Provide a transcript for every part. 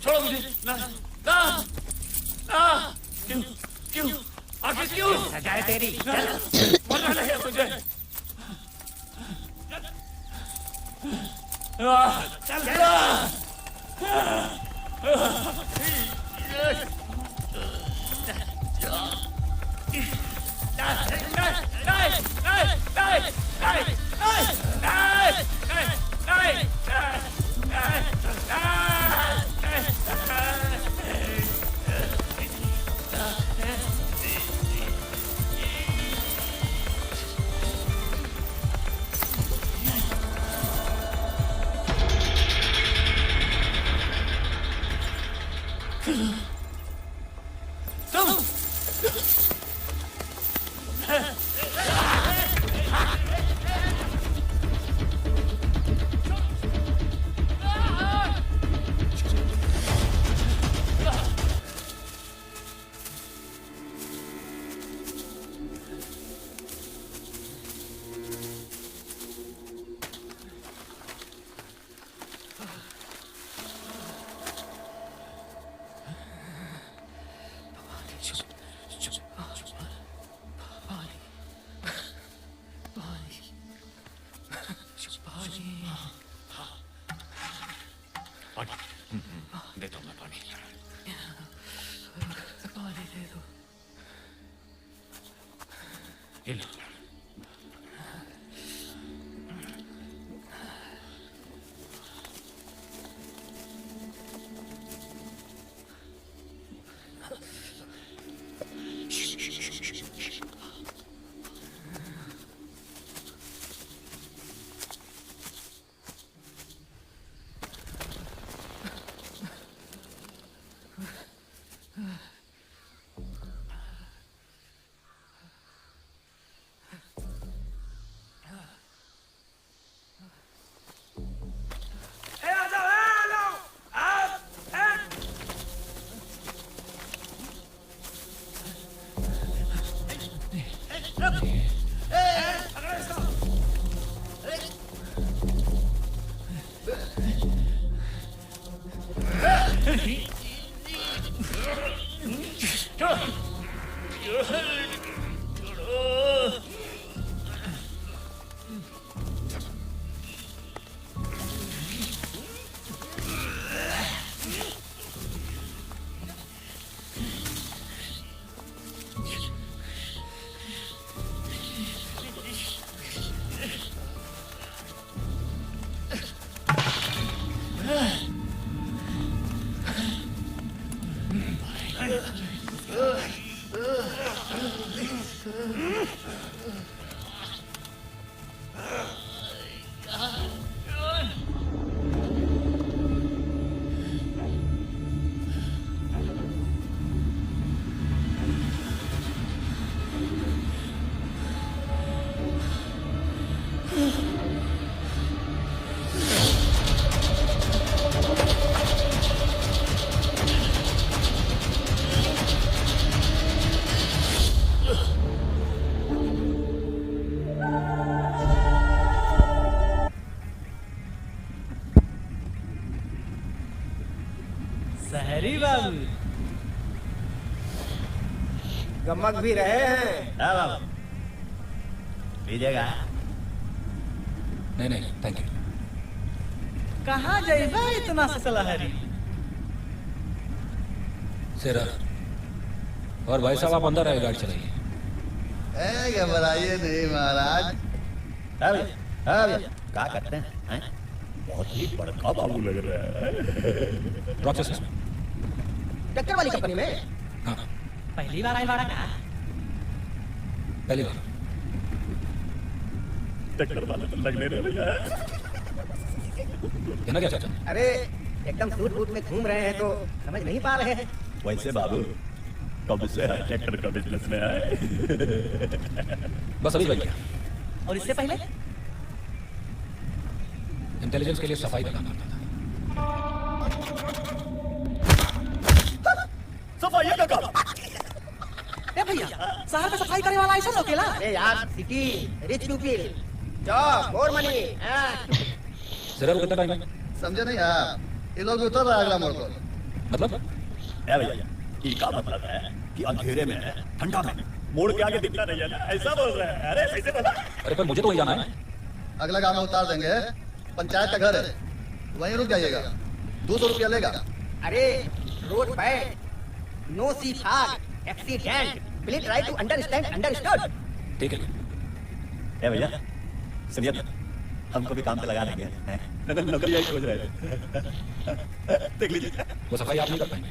छोड़ो मुझे। ना ना ना, क्यों क्यों आखिर क्यों? सजा है तेरी। मरना नहीं है मुझे। चल देता हूँ मैं पानी। पानी दे दो। ये लो। सहरी बाबू गमक भी रहे हैं। हाँ बाबू, लीजिएगा। नहीं नहीं थैंक यू। कहाँ जाइबा इतना से सलहरी? सेरा और भाई साहब आप अंदर आइए, गाड़ी चलाइए। घबराइए नहीं महाराज। क्या करते हैं? बहुत ही बड़का बाबू लग रहा है। प्रोसेस टक्कर वाली कंपनी में? हाँ पहली बार आए बाड़ा का? पहली बार। टक्कर वाले तो लगने लगा। कहना क्या चाचा? अरे एकदम सूट बूट में घूम रहे हैं तो समझ नहीं पा रहे हैं। वैसे बाबू कब से ट्रैक्टर का बिजनेस में आए? बस अभी बन गया। और इससे पहले? इंटेलिजेंस के लिए सफाई का काम करता था। सफाई का काम? ए भैया, शहर में सफाई करने वाला ऐसा अकेला? ए यार, city rich people, job, more money. जरा कितना टाइम है? समझे नहीं आप? ये लोग उतर रहा है अगला मोड़ पर। मतलब? है भैया, इसका मतलब है कि अंधेरे में ठंडा में मोड़ के आगे दिखना नहीं है ना, ऐसा बोल रहा है। अरे ऐसे बोला। अरे पर मुझे तो वही जाना है। अगला गांव में उतार देंगे, पंचायत का घर है, वहीं रुक जाइएगा, 200 रुपया लेगा। अरे road bad, no sea fog, accident, please try to understand, understood. ठीक है। है भैया, सुनिए तो, हमको भी काम पे लगा देंगे। नौकरी खोज रहे थे। देख लीजिए। वो सफाई आप नहीं कर पाएंगे?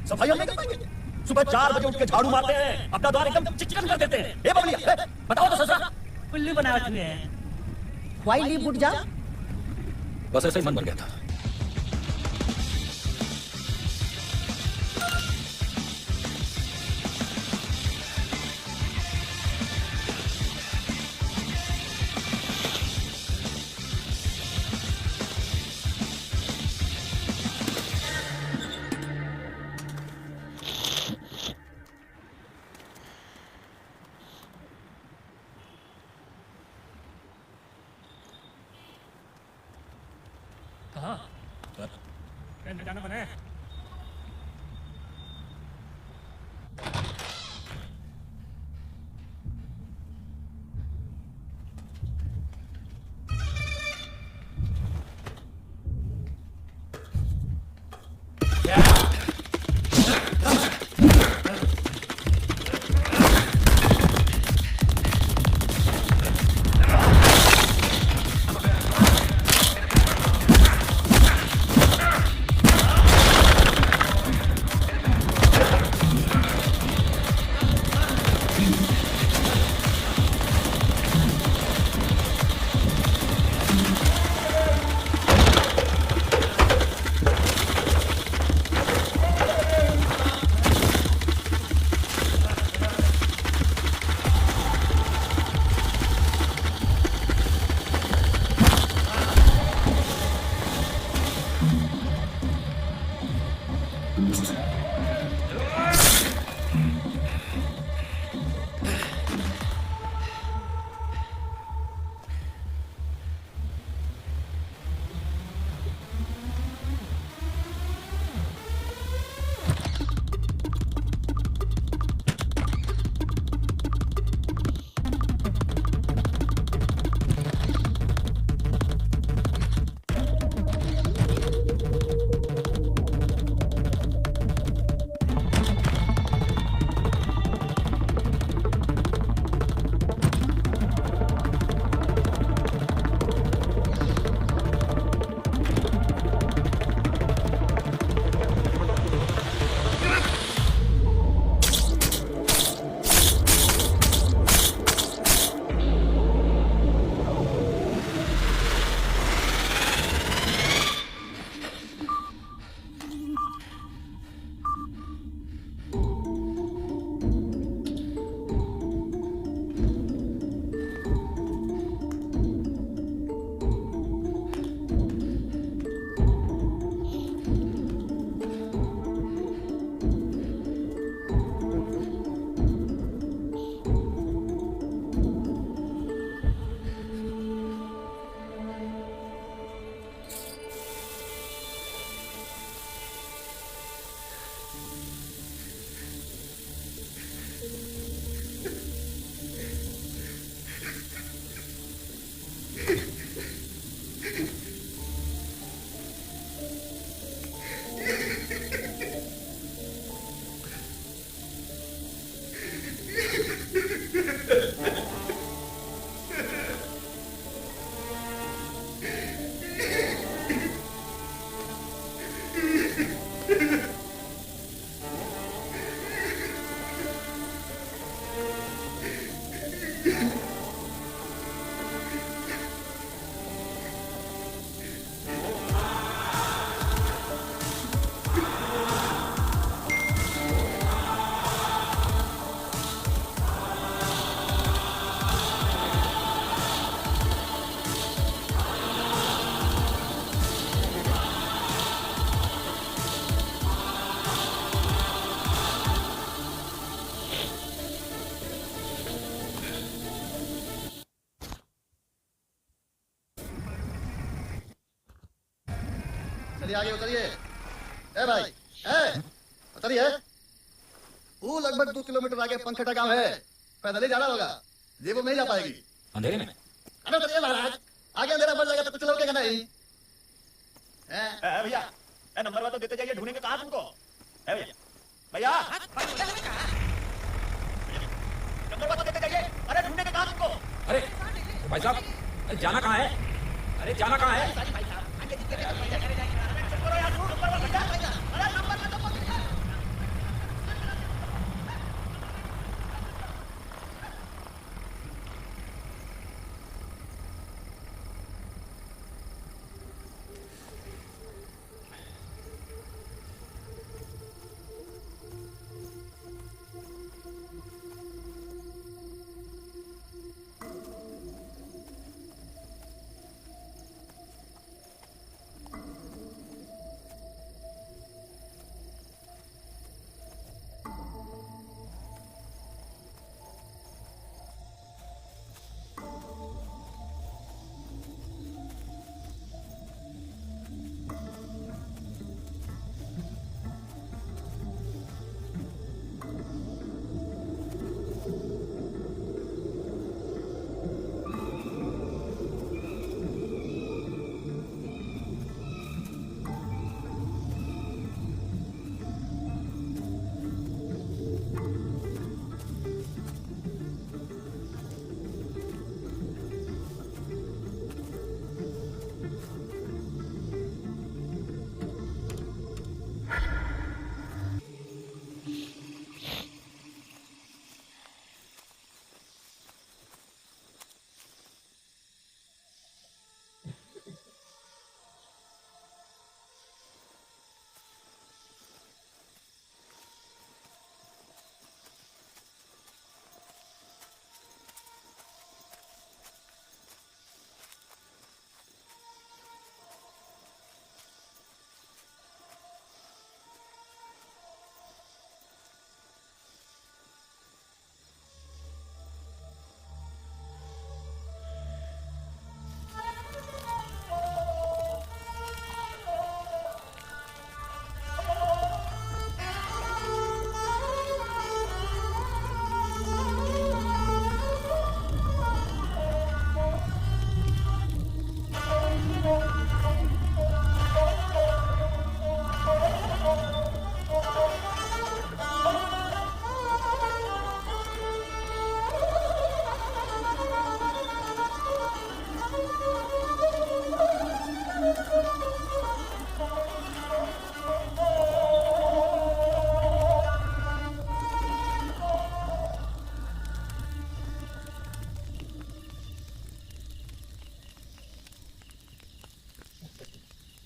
सफाई हम नहीं कर पाएंगे। सुबह 4 बजे उठ के झाड़ू मारते हैं, अपना द्वार एकदम चिकचिकन कर देते हैं। ए बबलिया, बताओ तो ससुरा। उल्लू बना रखे हैं। Why leave good job? बस ऐसे ही मन भर गया था। जाना बने। चलिए आगे उतरिए। ए भाई, पता नहीं है वो लगभग 2 किलोमीटर आगे पंखटा गांव है, पैदल ही जाना होगा, जेबों में ही जा पाएगी। अंधेरे में? अरे बताइए महाराज, आगे अंधेरा बढ़ जाएगा तो कुछ लोगे नहीं। भैया नंबर तो देते जाइए, ढूंढेंगे कहाँ तुमको? भैया भैया नंबर तो देते जाइए, अरे ढूंढेंगे कहाँ तुमको? अरे भाई साहब, अरे जाना कहाँ है? अरे जाना कहाँ है?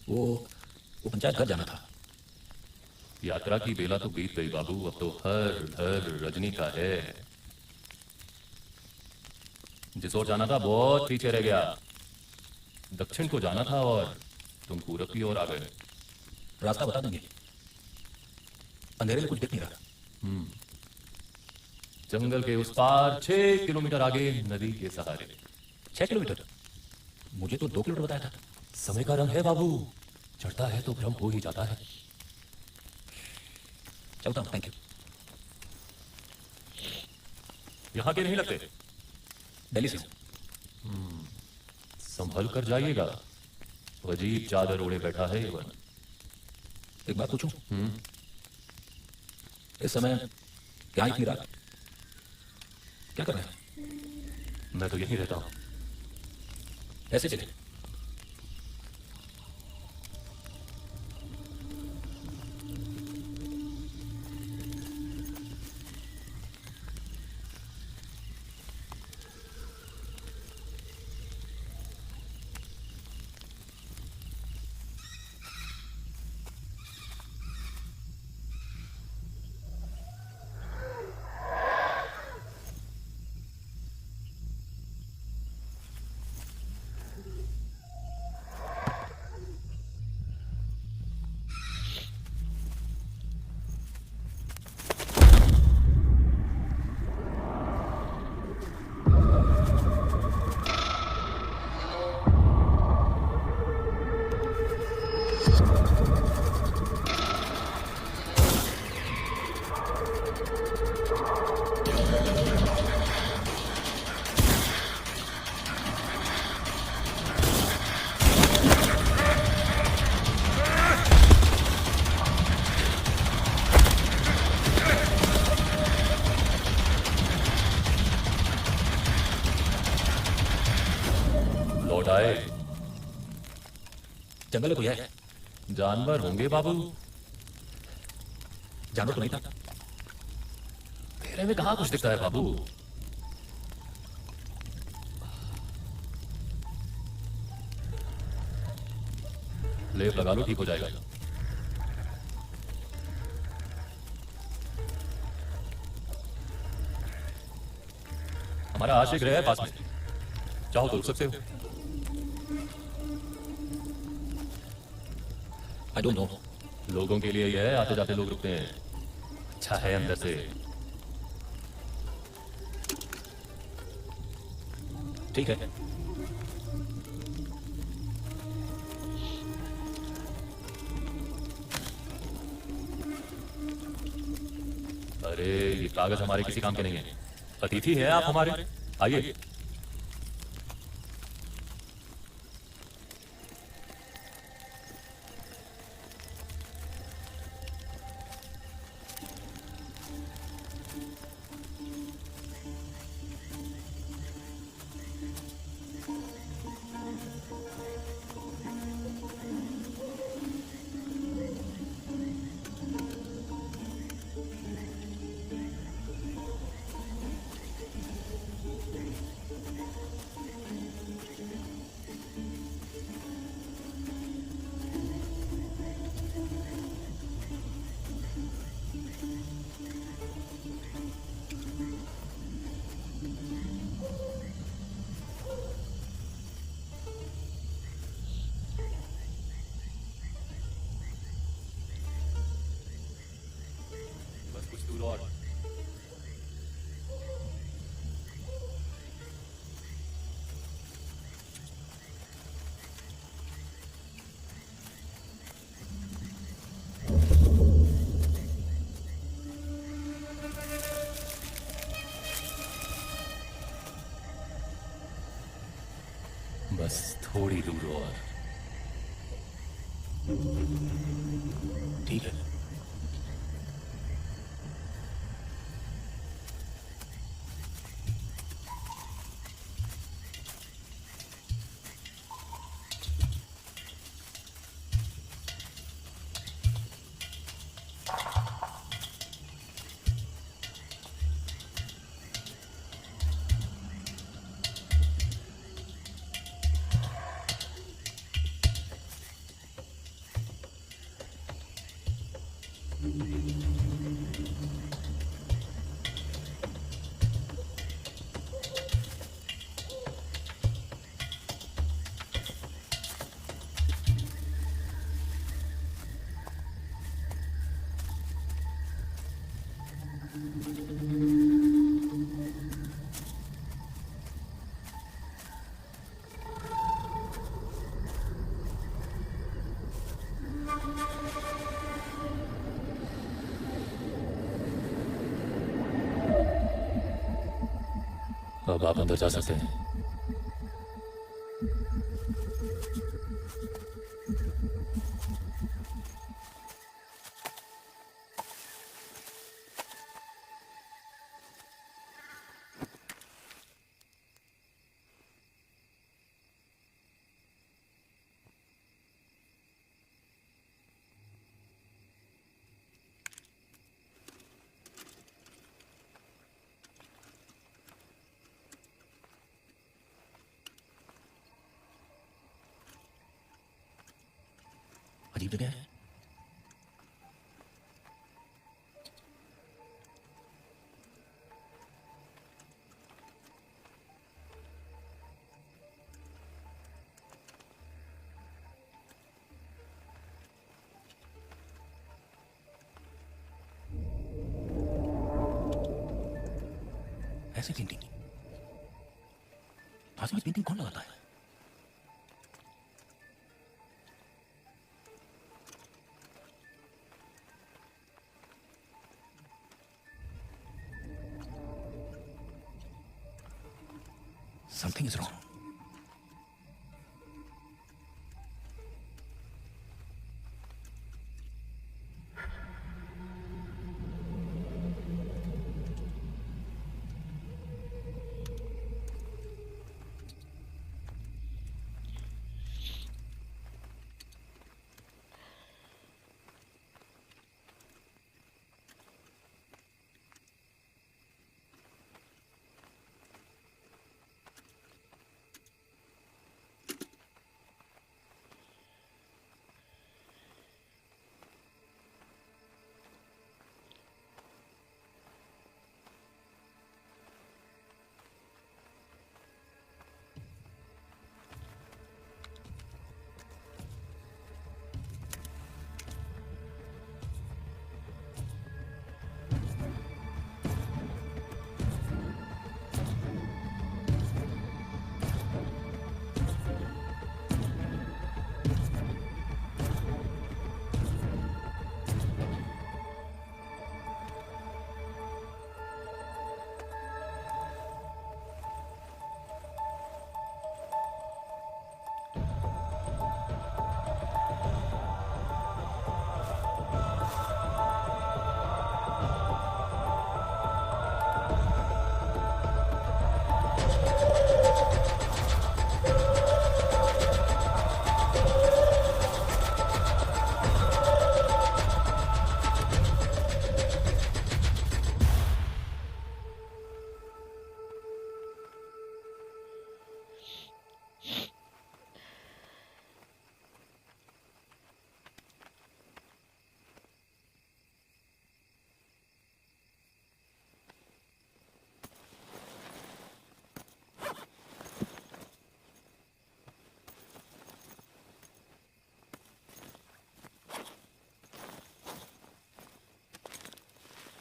वो पंचायत घर जाना था। यात्रा की बेला तो बीत गई बाबू, अब तो हर घर रजनी का है। जिस ओर जाना था बहुत पीछे रह गया। दक्षिण को जाना था और तुम पूरब की ओर आ गए। रास्ता बता देंगे? अंधेरे में कुछ दिख नहीं रहा। जंगल के उस पार 6 किलोमीटर आगे नदी के सहारे। 6 किलोमीटर? मुझे तो 2 किलोमीटर बताया था। समय का रंग है बाबू, चढ़ता है तो भ्रम हो ही जाता है। चलता हूं, थैंक यू। यहां के नहीं लगते? दिल्ली से हूं। संभल कर जाइएगा, अजीब चादर ओढ़े बैठा है ये वन। एक बात पूछूं? इस समय क्या इतनी रात क्या कर रहे हैं? मैं तो यहीं रहता हूं। ऐसे चले। जंगल में कोई है? जानवर होंगे बाबू। जानवर तो नहीं था। तेरे में कहाँ कुछ दिखता है बाबू। लेप लगा लो, ठीक हो जाएगा। हमारा आशिक रहे पास में, चाहो तो रुक सकते हो। I don't know. लोगों के लिए यह है, आते जाते लोग रुकते हैं। अच्छा है अंदर से। ठीक है। अरे ये कागज हमारे किसी काम के नहीं है। अतिथि है आप हमारे, आइए। बस कुछ दूर और। बस थोड़ी दूर और। ठीक है। अब आप अंदर जा सकते हैं। अजीब जगह है। ऐसी पेंटिंग पास में पेंटिंग कौन लगाता है? Something is wrong.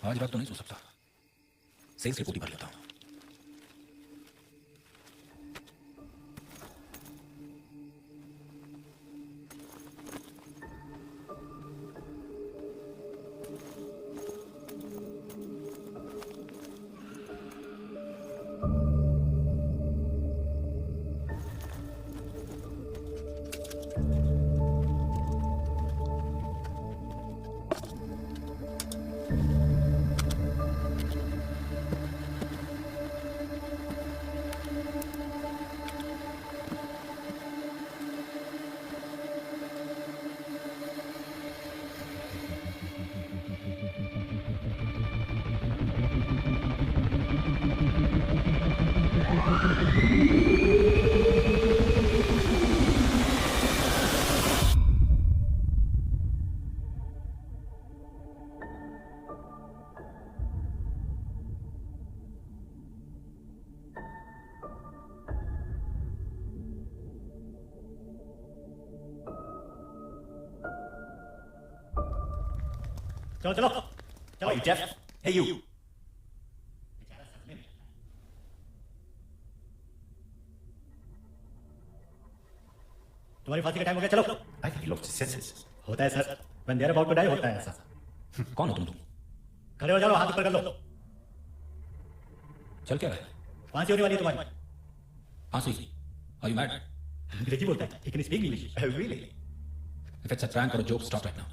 आज रात तो नहीं सो सकता, सेल्स रिपोर्ट ही भर लेता हूँ। चलो चलो चलो जेफ, हे यू। तुम्हारी फांसी का टाइम हो गया, चलो। होता है sir, when they are about to die होता है ऐसा। कौन हो तुम? खड़े हो जाओ, हाथ ऊपर कर लो। चल क्या रहा है? फांसी होने वाली है तुम्हारी। फांसी? Are you mad? अंग्रेजी बोलता है, he can speak English. Really? If it's a prank or a joke, stop right now.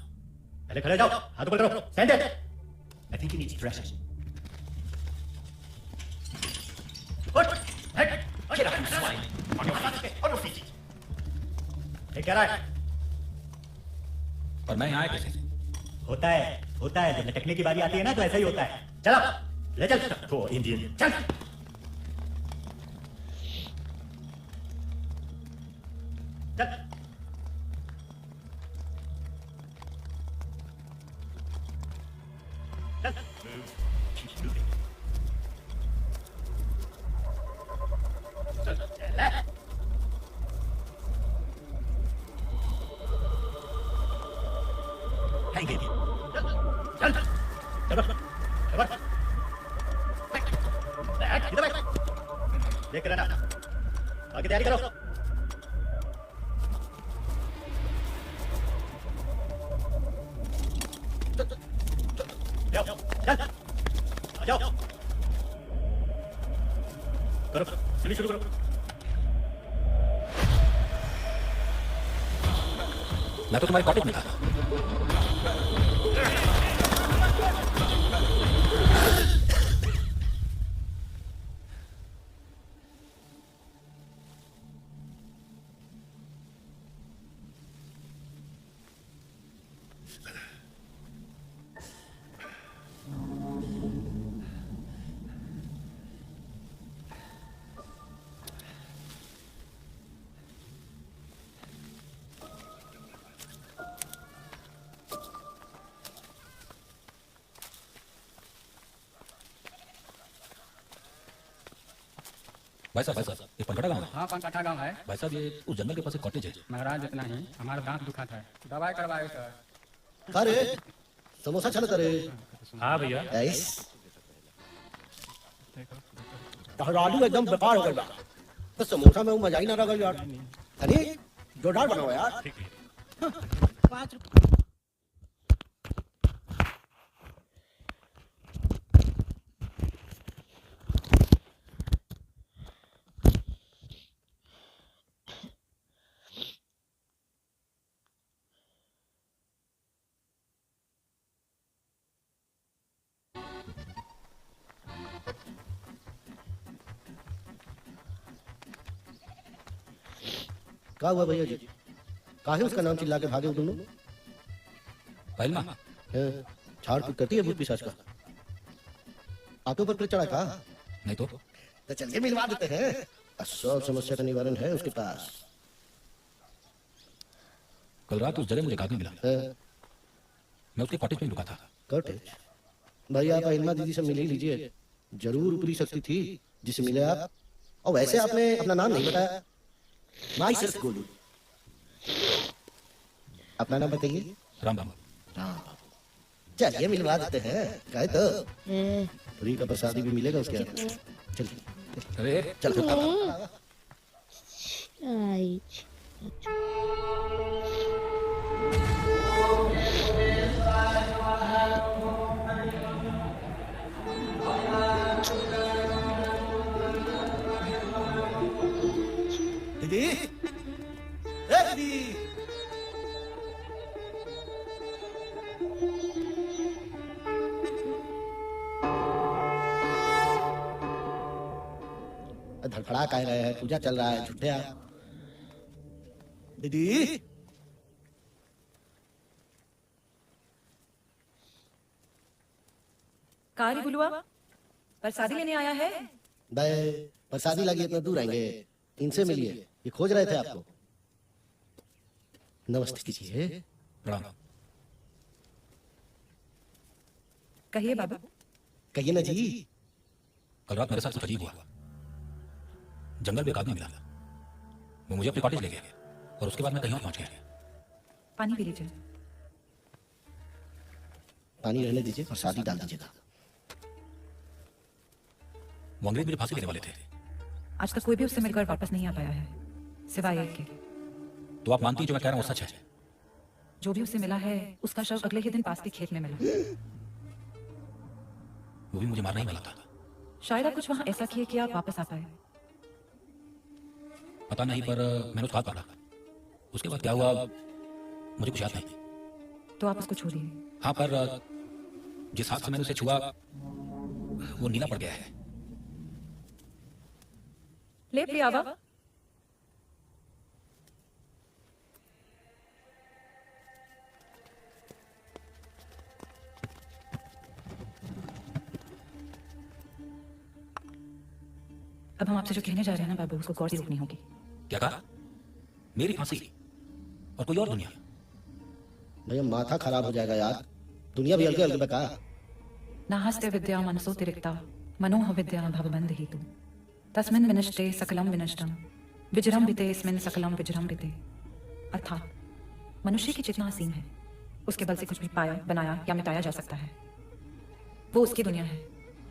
पहले खड़े जाओ, हाथ ऊपर करो, stand there. I think he needs fresh. Put, head, get up, swine. On your feet. ये क्या रहा है? पर मैं यहाँ आया कैसे? होता है जब लटकने की बारी आती है ना तो ऐसा ही होता है। चलो ले चल, वो इंडियन चल। चल लेकर आना, आगे तैयारी करो। जाओ, चल, आ जाओ, करो, चलिए शुरू करो। मैं तो तुम्हारे कॉटेज में था। भाई साहब ये पंकड़ा गाँव है? हाँ पंकठा गाँव है। भाई साहब ये उस जंगल के पास एक कॉटेज है। महाराज इतना ही, हमारा दांत दुखाता है, दवाई करवाए सर। अरे समोसा चल करे। हाँ भैया। तहरालू एकदम बेकार हो गया। तो समोसा में वो मजा ही ना रहा यार। अरे जोरदार बनाओ यार। 5 रुपए। क्या हुआ भैया जी? काहे उसका नाम चिल्ला के भागे हो दोनों? पहलमा झाड़ फूक करती है भूत पिशाच का। आपके ऊपर चढ़ा का? नहीं तो चलिए मिलवा देते हैं। सब समस्या का निवारण है उसके पास। कल रात उस जगह मुझे एक आदमी मिला। मैं उसके कॉटेज में रुका था। कॉटेज? भाई आप अहिल्मा दीदी से मिल ही लीजिए, जरूर ऊपरी शक्ति थी जिसे मिले आप। और वैसे आपने अपना नाम नहीं बताया। My self Golu. अपना नाम बताइए। राम बाबू। चलिए मिलवा देते हैं, कहे तो फ्री का प्रसादी भी मिलेगा उसके अंदर। चलिए अरे चल आई दीदी, ए दीदी, धड़फड़ा कह रहे हैं, पूजा चल रहा है, झूठे आप। दीदी, कारी बुलुआ प्रसादी लेने आया है। भाई प्रसादी लगी इतना दूर आएंगे, इनसे मिलिए, ये खोज रहे थे आपको। नमस्ते कीजिए। प्रणाम। कहिए बाबू। कहिए ना जी। कल रात मेरे साथ कुछ अजीब हुआ। जंगल में एक आदमी मिला, वो मुझे अपने कॉटेज ले गया और उसके बाद मैं कहीं और पहुंच गया। पानी पी लीजिए। पानी रहने दीजिए और शादी डाल दीजिएगा। वो अंग्रेज मुझे फांसी देने वाले थे। आज तक कोई भी उससे मिलकर वापस नहीं आ पाया है, सिवाय एक के। तो आप मानती हैं जो मैं कह रहा हूँ सच है? जो भी उससे मिला है उसका शव अगले ही दिन पास के खेत में मिला। वो भी मुझे मारना ही वाला था। शायद आप कुछ वहां ऐसा किए कि आप वापस आ पाए। पता नहीं, पर मैंने उसका हाथ पकड़ा। उसके बाद क्या हुआ मुझे कुछ याद नहीं। तो आप उसको छोड़िए। हाँ, पर जिस हाथ से मैंने उसे छुआ वो नीला पड़ गया है। लेप लिया आवा। अब हम आपसे जो कहने जा रहे हैं ना बाबू, उसको गौर से रोकनी होगी। क्या कहा? मेरी फांसी और कोई और दुनिया? भैया माथा खराब हो जाएगा यार, दुनिया भी हल्के हल्के बका। नाहस्ते विद्या मनसो तिरिक्ता मनोह विद्या भवबंध हेतु तस्मिन् विनष्टे सकलम विनष्टम विजृंभिते स्मिन् सकलम विजृंभिते। अर्थात मनुष्य की चेतना असीम है, उसके बल से कुछ भी पाया, बनाया या मिटाया जा सकता है। वो उसकी दुनिया है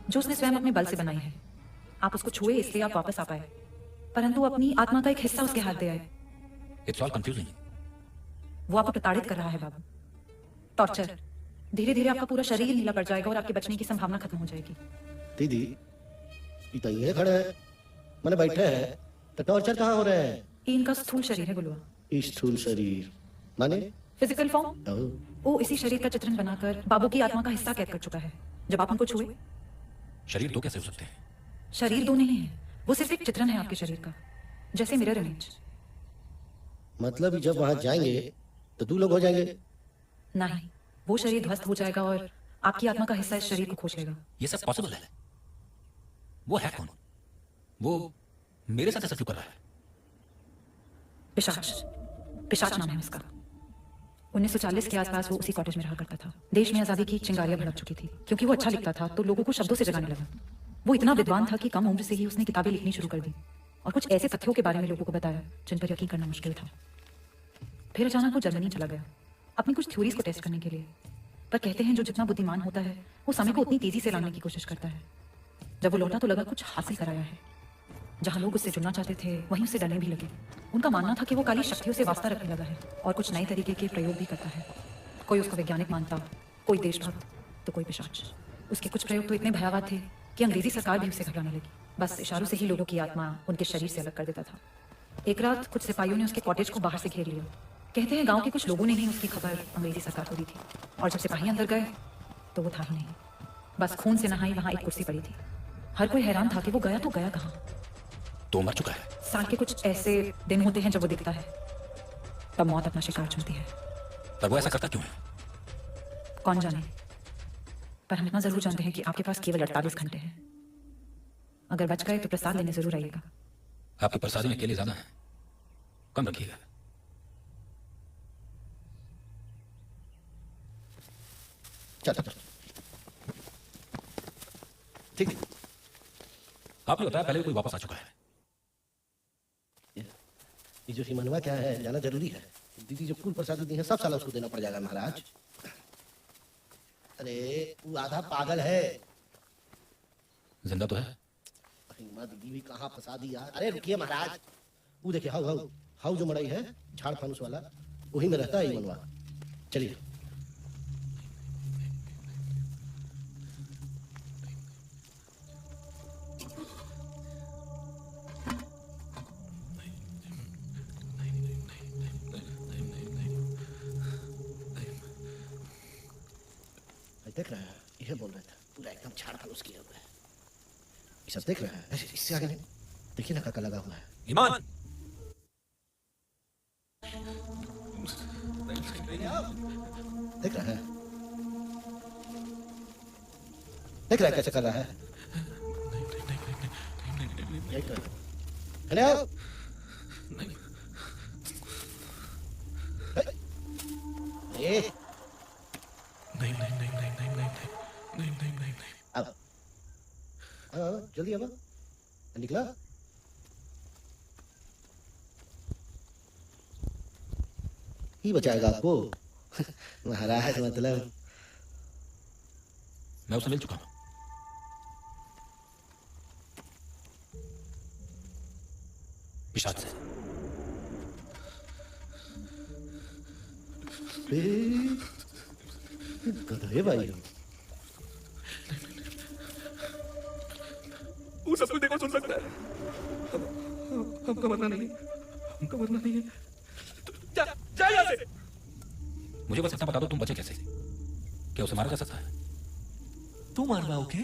जो उसने स्वयं अपने बल से बनाई है। आप उसको छुए इसलिए आप वापस आ पाए, परंतु अपनी आत्मा का एक हिस्सा उसके हाथ दे आए। It's all confusing. वो आपको प्रताड़ित कर रहा है बाबू। टॉर्चर। धीरे धीरे आपका पूरा शरीर नीला पड़ जाएगा और आपके बचने की संभावना खत्म हो जाएगी। दीदी पिता ये खड़े हैं, मैंने बैठे हैं, तो टॉर्चर कहाँ हो रहे हैं? ये इनका स्थूल शरीर है गुलुआ। स्थूल शरीर माने? Physical form. वो इसी शरीर का चित्रण बनाकर बाबू की आत्मा का हिस्सा कैद कर चुका है। जब आप उनको छुए, शरीर दो कैसे हो सकते हैं? शरीर दो नहीं है, वो सिर्फ एक चित्रण है आपके शरीर का, जैसे मिरर इमेज। मतलब जब वहां जाएंगे तो दो लोग हो जाएंगे? नहीं, वो शरीर ध्वस्त हो जाएगा और आपकी आत्मा का हिस्सा इस शरीर को खोज लेगा। ये सब पॉसिबल है? वो है कौन? वो मेरे साथ ऐसा क्यों कर रहा है? पिशाच। पिशाच नाम है उसका। 1940 के आसपास वो उसी कॉटेज में रहा करता था। देश में आजादी की चिंगारियां भड़क चुकी थी। क्योंकि वो अच्छा लिखता था तो लोगों को शब्दों से जगाने लगा। वो इतना विद्वान था कि कम उम्र से ही उसने किताबें लिखनी शुरू कर दी और कुछ ऐसे तथ्यों के बारे में लोगों को बताया जिन पर यकीन करना मुश्किल था। फिर अचानक वो जर्मनी चला गया अपनी कुछ थ्योरीज को टेस्ट करने के लिए। पर कहते हैं जो जितना बुद्धिमान होता है वो समय को उतनी तेजी से लाने की कोशिश करता है। जब वो लौटा तो लगा कुछ हासिल कराया है। जहां लोग उससे जुड़ना चाहते थे वहीं उससे डरने भी लगे। उनका मानना था कि वो काली शक्तियों से वास्ता रखने लगा है और कुछ नए तरीके के प्रयोग भी करता है। कोई उसको वैज्ञानिक मानता, कोई देशभक्त, तो कोई पिशाच। उसके कुछ प्रयोग तो इतने भयावह थे कि अंग्रेजी सरकार भी उसे घबराने लगी। बस इशारों से ही लोगों की आत्मा उनके शरीर से अलग कर देता था। एक रात कुछ सिपाहियों ने उसके कॉटेज को बाहर से घेर लिया। कहते हैं गांव के कुछ लोगों ने ही उसकी खबर अंग्रेजी सरकार को दी थी और जब सिपाही अंदर गए तो वो था ही नहीं। बस खून से नहाई वहां एक कुर्सी पड़ी थी। हर कोई हैरान था कि वो गया तो गया कहाँ। तो मर चुका है। साल के कुछ ऐसे दिन होते हैं जब वो दिखता है, तब मौत अपना शिकार चुनती है। पर वो ऐसा करता क्यों है? कौन जाने, पर हम इतना जरूर जानते हैं कि आपके पास केवल 48 घंटे हैं। अगर बच गए तो प्रसाद लेने जरूर आइएगा। आपकी प्रसादी में केले ज्यादा हैं, कम रखिएगा। चलो ठीक है। आपने बताया पहले कोई वापस आ चुका है। ये जो सिमनवा क्या है जाना जरूरी है। दीदी जो कुल प्रसाद दी है सब साल उसको देना पड़ जाएगा महाराज। अरे वो आधा पागल है। जिंदा तो है। हिम्मा दीदी भी कहाँ फंसा दी यार। अरे रुकिए महाराज, वो देखिए हाउ हाउ हाउ जो मड़ाई है झाड़ फानुस वाला, वही में रहता है ये मनवा। चलिए देख रहा है, यह बोल रहा था पूरा एकदम झाड़ फानुस किया हुआ है। ये सब देख रहा है। अरे इससे आगे नहीं, देखिए ना काका लगा हुआ है। ईमान देख रहा है, देख रहा है कैसे कर रहा है। देख रहा है। हेलो ए अब जल्दी अब निकला। ही बचाएगा आपको महाराज। मतलब मैं उससे मिल चुका हूं। पिशाच से। गधे भाई वो सब कुछ देखो सुन सकता है। हमको मरना नहीं है, हमको मरना नहीं है। जा जा यहाँ से। मुझे बस इतना बता दो तुम बचे कैसे? क्या उसे मारा जा सकता है? तू मारवा ओके?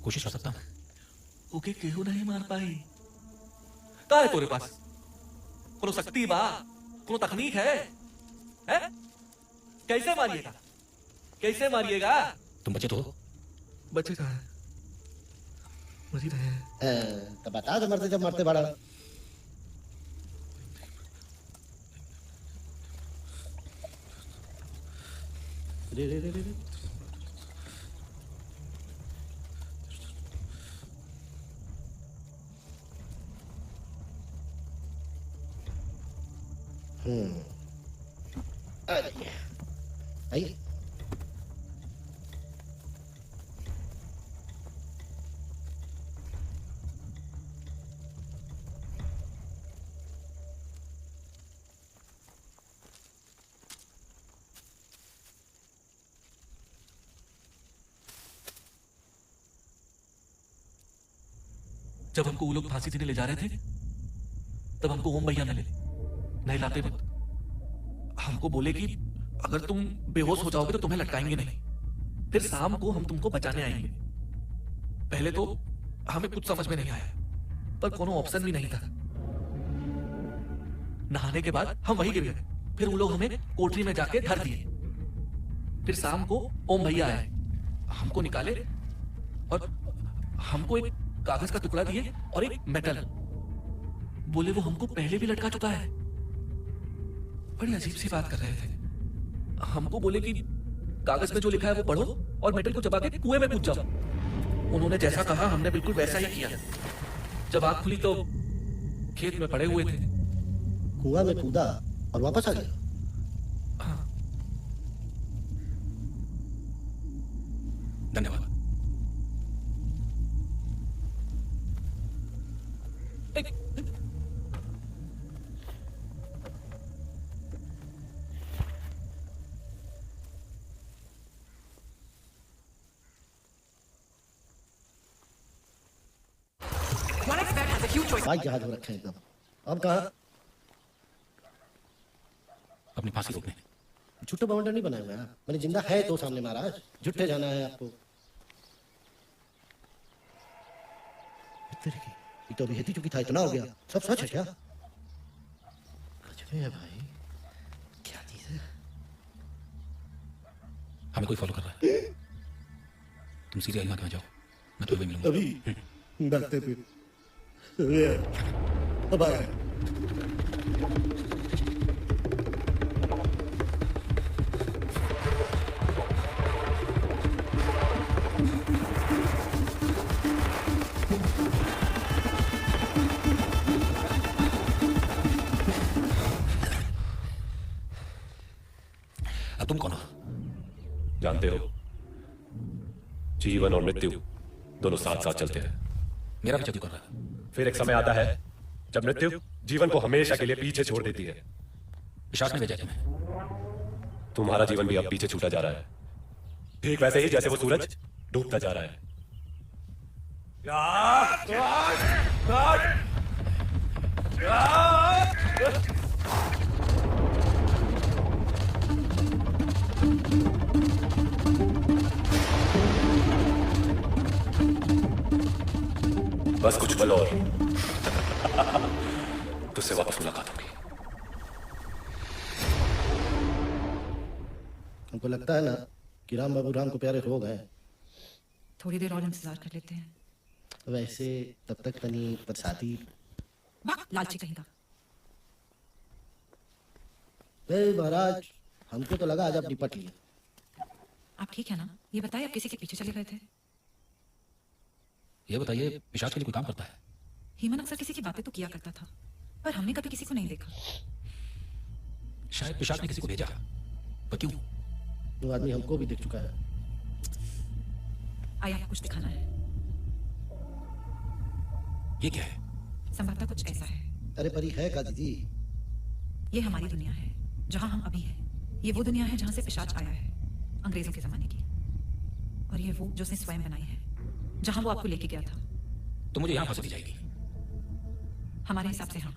कोशिश कर सकता हूं। ओके केहू नहीं मार पाई। का है तोरे पास? कोनो शक्ति बा? कोनो तकनीक है? हैं? कैसे मारिएगा? कैसे मारिएगा? तुम बचे तो हो? बचे कहाँ है? मरी रहे हैं। तो बता दो मरते जब मरते बड़ा। रे रे रे रे रे। आइए आइए। जब हमको वो लोग फांसी देने ले जा रहे थे तब हमको ओम भैया मिले। नहीं लाते वक्त हमको बोले कि अगर तुम बेहोश हो जाओगे तो तुम्हें लटकाएंगे नहीं, फिर शाम को हम तुमको बचाने आएंगे। पहले तो हमें कुछ समझ में नहीं आया, पर कोनो ऑप्शन भी नहीं था। नहाने के बाद हम वहीं गिर गए। फिर वो लोग हमें कोठरी में जाके धर दिए। फिर शाम को ओम भैया आए, हमको निकाले और हमको एक कागज का टुकड़ा दिए और एक मेटल। बोले वो हमको पहले भी लटका चुका है। बड़ी अजीब सी बात कर रहे थे। हमको बोले कि कागज में जो लिखा है वो पढ़ो और मेटल को चबा के कुएं में कूद जाओ। उन्होंने जैसा कहा हमने बिल्कुल वैसा ही किया। जब आंख खुली तो खेत में पड़े हुए थे। कुआं में कूदा और वापस आ गया। हाँ। धन्यवाद। बाइक जहाज हो रखे हैं एकदम। अब कहा अपनी फांसी रोकने। झूठे बवंडर नहीं बनाए हुए हैं। मैंने जिंदा है तो सामने महाराज, झूठे जाना है आपको। तेरे की ये तो अभी हेती चुकी था, इतना हो गया। सब सच है क्या? कुछ नहीं है भाई, क्या चीज है? हमें कोई फॉलो कर रहा है। तुम सीधे अहिमा के वहां जाओ, मैं तुम्हें वहीं मिलूंगा। अभी डरते फिर अब आया। तुम कौन हो? जानते हो, जीवन और मृत्यु दोनों साथ साथ चलते हैं। मेरा पीछा क्यों कर रहा है? फिर एक समय आता है जब मृत्यु जीवन को हमेशा के लिए पीछे छोड़ देती है। पिशाच ने भेजा है तुम्हें। तुम्हारा जीवन भी अब पीछे छूटा जा रहा है, ठीक वैसे ही जैसे वो सूरज डूबता जा रहा है। बस कुछ पल और तुझसे वापस मुलाकात होगी। हमको लगता है ना कि राम बाबू राम को प्यारे हो गए। थोड़ी देर और इंतजार कर लेते हैं। वैसे तब तक तनी बरसाती। वाह, लालची कहीं का। महाराज, हमको तो लगा आज आप निपट लिए। आप ठीक है ना? ये बताइए, आप किसी के पीछे चले गए थे? ये बताइए, पिशाच के लिए कोई काम करता है? हीमन अक्सर किसी की बातें तो किया करता था, पर हमने कभी किसी को नहीं देखा। शायद पिशाच ने किसी को भेजा, पर क्यों? वो आदमी हमको भी देख चुका है। आइए, आपको कुछ दिखाना है। ये क्या है? संभवतः कुछ ऐसा है। अरे परी है का दीदी? ये हमारी दुनिया है, जहां हम अभी हैं। ये वो दुनिया है जहां से पिशाच आया है, अंग्रेजों के जमाने की। और ये वो जो उसने स्वयं बनाई है, जहां वो आपको लेके गया था। तो मुझे यहां फांसी दी जाएगी? हमारे हिसाब से हाँ।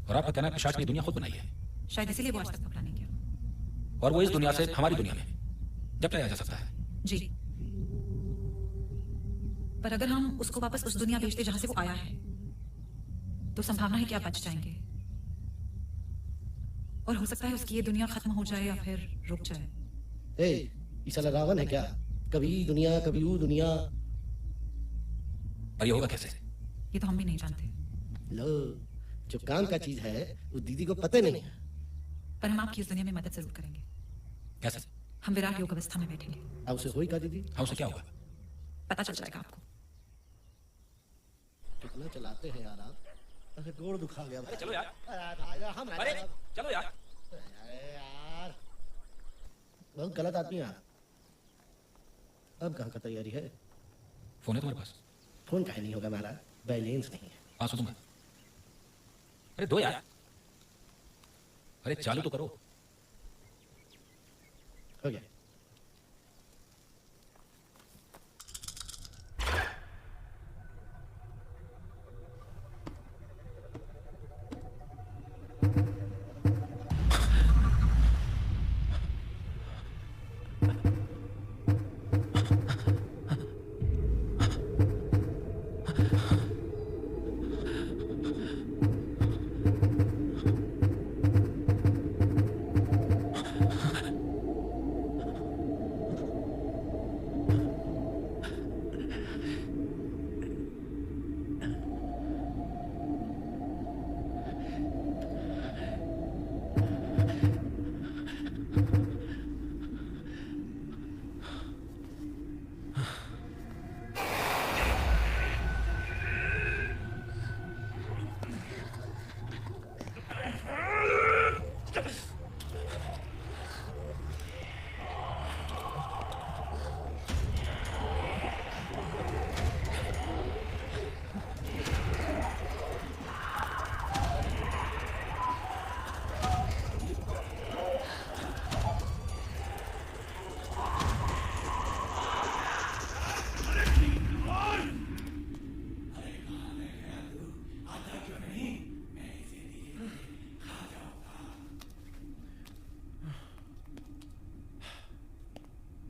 और आपका कहना है पिशाच ने दुनिया खुद बनाई है? शायद इसीलिए वो आज तक पकड़ा नहीं गया। और वो इस दुनिया से हमारी दुनिया में जब लाया जा सकता है? जी, पर अगर हम उसको वापस उस दुनिया भेजते जहां से वो आया है, तो संभावना है कि आप बच जाएंगे। और हो सकता है उसकी ये दुनिया खत्म हो जाए या फिर रुक जाए। ये साला रावण है क्या? कभी दुनिया कभी वो दुनिया। और ये होगा कैसे? ये तो हम भी नहीं जानते। लो, जो काम का चीज है वो दीदी को पता नहीं है। पर हम आपकी इस दुनिया में मदद जरूर करेंगे। कैसे? हम विराट योग अवस्था में बैठेंगे। अब उसे होई का दीदी? हाँ, उसे क्या होगा? पता चल जाएगा आपको। कितना चलाते हैं यार आप। अरे गोड़ दुखा गया। अरे चलो यार। अरे चलो यार। यार, बहुत गलत आदमी है। अब कहाँ का तैयारी है? फोन है तुम्हारे पास? फोन काहे नहीं होगा महाराज, बैलेंस नहीं है। हाँ, सो दूंगा। अरे दो यार। अरे चालू तो करो। हो गया।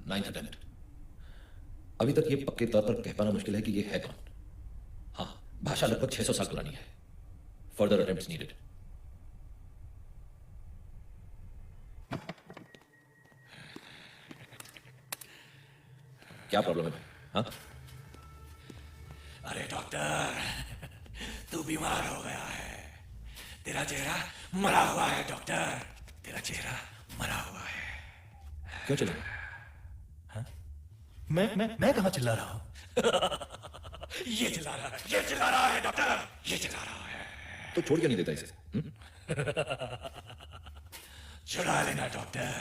Ninth attempt. अभी तक ये पक्के तौर पर कह पाना मुश्किल है कि ये है कौन। हाँ, भाषा लगभग 600 साल पुरानी है। Further attempts needed. क्या प्रॉब्लम है? हाँ? अरे डॉक्टर, तू बीमार हो गया है। तेरा चेहरा मरा हुआ है डॉक्टर, तेरा चेहरा मरा हुआ है। क्यों चले? मैं कहाँ चिल्ला रहा हूँ? ये चिल्ला रहा है, ये चिल्ला रहा है डॉक्टर, ये चिल्ला रहा है। तो छोड़ क्यों नहीं देता इसे? छुड़ा लेना डॉक्टर,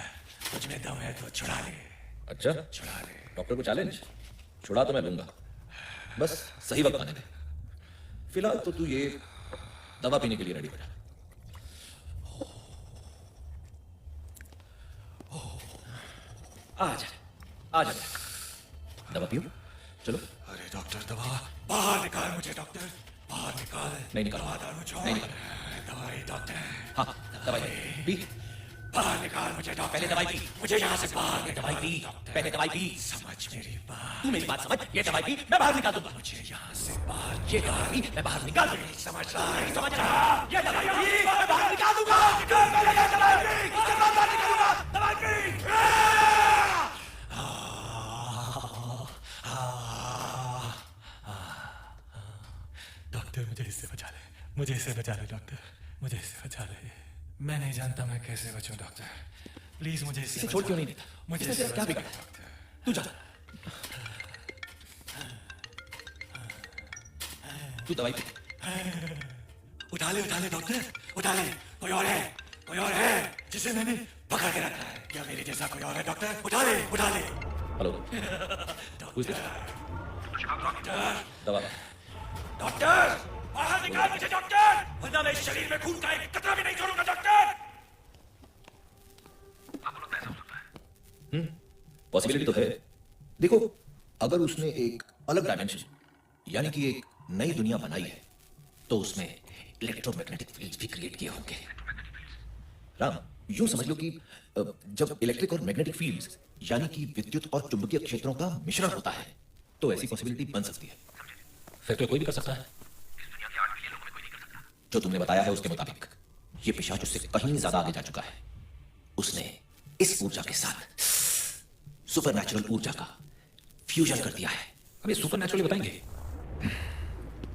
मुझ में दम है तो छुड़ा ले। अच्छा, छुड़ा ले। डॉक्टर को चैलेंज? छुड़ा तो मैं लूंगा, बस सही वक्त आने दे। फिलहाल तो तू ये दवा पीने के लिए रेडी हो जा। आ जा, दवा पियो, चलो। अरे डॉक्टर दवा बाहर निकाल मुझे, डॉक्टर बाहर निकाल। नहीं निकाल, नहीं निकाल। दवाई डॉक्टर, हाँ दवाई पी, बाहर निकाल मुझे डॉक्टर। पहले दवाई पी, मुझे यहाँ से बाहर निकाल। दवाई पी, पहले दवाई पी। समझ मेरी बात, तू मेरी बात समझ, ये दवाई पी, मैं बाहर निकाल दूंगा। मुझे यहाँ से बाहर, ये दवाई पी, मैं बाहर निकाल दूंगा। समझ रहा है, समझ रहा, ये दवाई पी, मैं बाहर निकाल दूंगा। पहले ये दवाई पी, उसके बाद बाहर निकालूंगा। दवाई पी। डॉक्टर मुझे इससे बचा ले, मुझे इससे बचा ले डॉक्टर, मुझे इससे बचा ले। मैं नहीं जानता मैं कैसे बचूं डॉक्टर, प्लीज मुझे इससे छोड़ क्यों नहीं देता? मुझे इससे इससे क्या बचा बिगड़ा? ले, डॉक्टर। तू जा, तू दवाई पी। उठा ले डॉक्टर, उठा ले। कोई और है, कोई और है जिसे मैंने पकड़ के रखा है, क्या मेरे जैसा कोई और है डॉक्टर? उठा ले, उठा ले। हेलो, डॉक्टर, दवा। डॉक्टर बाहर निकाल मुझे डॉक्टर, वरना मैं इस शरीर में खून का एक कतरा भी नहीं छोड़ूंगा डॉक्टर। पॉसिबिलिटी तो है। देखो, अगर उसने एक अलग डायमेंशन यानी कि एक नई दुनिया बनाई है तो उसमें इलेक्ट्रोमैग्नेटिक फील्ड्स भी क्रिएट किए होंगे। राम, यूं समझ लो कि जब इलेक्ट्रिक और मैग्नेटिक फील्ड्स यानी कि विद्युत और चुंबकीय क्षेत्रों का मिश्रण होता है तो ऐसी पॉसिबिलिटी बन सकती है। फिर तो कोई भी कर सकता है। जो तुमने बताया है उसके मुताबिक ये पिशाच उससे कहीं ज्यादा आगे जा चुका है। उसने इस ऊर्जा के साथ सुपरनैचुरल ऊर्जा का फ्यूजन कर दिया है। अब ये सुपरनैचुरली बताएंगे?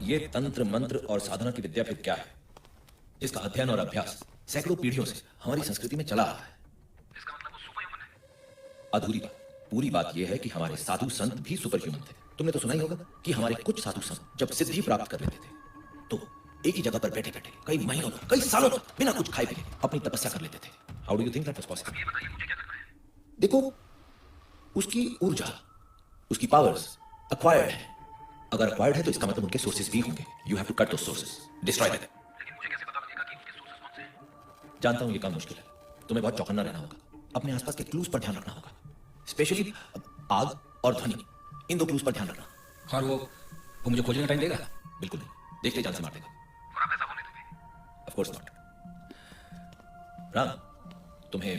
ये तंत्र मंत्र और साधना की विद्या फिर क्या है, जिसका अध्ययन और अभ्यास सैकड़ों पीढ़ियों से हमारी संस्कृति में चला आ रहा है। इसका मतलब वो सुपर ह्यूमन है। अधूरी बात, पूरी बात यह है कि हमारे साधु संत भी सुपर ह्यूमन थे। तुमने तो सुना ही होगा कि हमारे कुछ साधु संत जब सिद्धि प्राप्त कर लेते थे तो एक ही जगह पर बैठे बैठे कई महीनों तक, कई सालों तक बिना कुछ खाए पिए अपनी तपस्या कर लेते थे। How do you think that was possible? देखो, उसकी ऊर्जा, उसकी पावर्स अक्वायर्ड है। अगर अक्वायर्ड है तो इसका मतलब उनके सोर्सेज भी होंगे। You have to cut those sources, destroy them. लेकिन मुझे कैसे पता लगेगा कि उनके सोर्सेज कौन से हैं? जानता हूं ये काम मुश्किल है। तुम्हें बहुत चौकन्ना रहना होगा, अपने आसपास के क्लूज पर ध्यान रखना होगा, स्पेशली आग और ध्वनि, इन दो क्लूज पर ध्यान रखना। और वो मुझे खोजने का टाइम देगा? बिल्कुल नहीं, देखते जान से मार देगा। और आप ऐसा होने दोगे? Of course not. राम, तुम्हें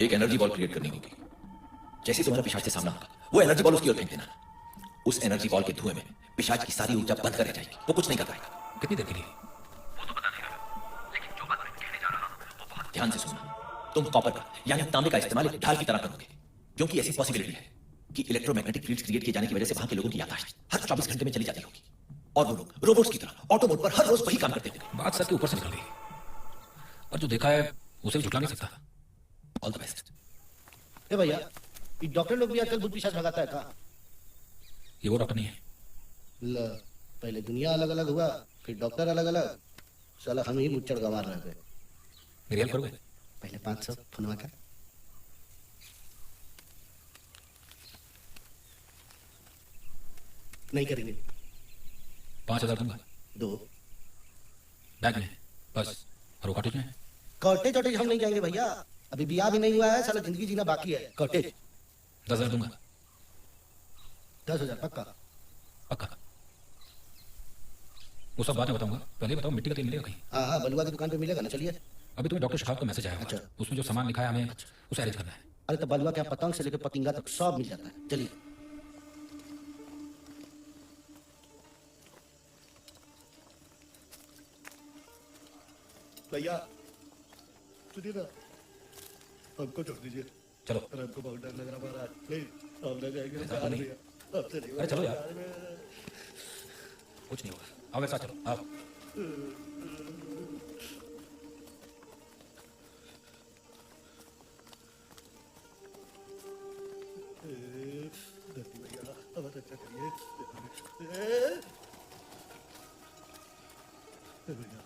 एक एनर्जी बॉल क्रिएट करनी होगी। जैसे तुम्हारा पिशाच से सामना होगा वो एनर्जी बॉल उसकी ओर फेंक देना। उस एनर्जी बॉल के धुएं में पिशाच की सारी ऊर्जा बंद कर रह जाएगी, वो कुछ नहीं कर पाएगा। कितनी देर के लिए? वो तो पता नहीं लगा, लेकिन जो बात मैं कहने जा रहा हूं वो बहुत ध्यान से सुनना। तुम कॉपर का यानी तांबे का इस्तेमाल एक ढाल की तरह करोगे, क्योंकि ऐसी पॉसिबिलिटी है कि इलेक्ट्रोमैग्नेटिक फील्ड्स क्रिएट किए जाने की वजह से वहां के लोगों की याददाश्त हर 24 घंटे में चली जाती होगी और वो लोग रोबोट्स की तरह ऑटो मोड पर हर रोज वही काम करते होंगे। बात सर के ऊपर से निकल गई, और जो देखा है उसे भी झुठला नहीं सकता। All the best. ए भैया, ये डॉक्टर लोग भी आजकल भूत पिशाच भगाता है का? ये वो डॉक्टर नहीं है। ल, पहले दुनिया अलग अलग हुआ, फिर डॉक्टर अलग अलग, साला हम ही मुच्चड़ गंवार रह गए। मेरी हेल्प करोगे? पहले 500 फनवा का। नहीं करेंगे। 5000 दूंगा। 2 बैग में बस, और वो कॉटेज में। कॉटेज वॉटेज हम नहीं जाएंगे भैया, अभी ब्याह भी नहीं हुआ है, साला जिंदगी जीना बाकी है। कॉटेज 10,000 दूंगा। 10,000 पक्का? पक्का। वो सब बातें बताऊंगा, पहले बताओ मिट्टी का तेल मिलेगा कहीं? हाँ हाँ, बलुआ की दुकान पे मिलेगा ना, चलिए। अभी तुम्हें डॉक्टर शेखावत का मैसेज आया अच्छा। उसमें जो सामान लिखा है हमें उसे अरेंज करना है। अरे तो बलुआ के यहाँ पतंग से लेकर पतिंगा तक सब मिल जाता है, चलिए। भैया सुनिए ना, हमको छोड़ दीजिए। चलो। अरे हमको बहुत डर लग रहा महाराज, प्लीज हम ना जाएंगे। अरे चलो यार, कुछ नहीं होगा, आओ मेरे साथ चलो, आओ। भैया अब अच्छा करिए भैया,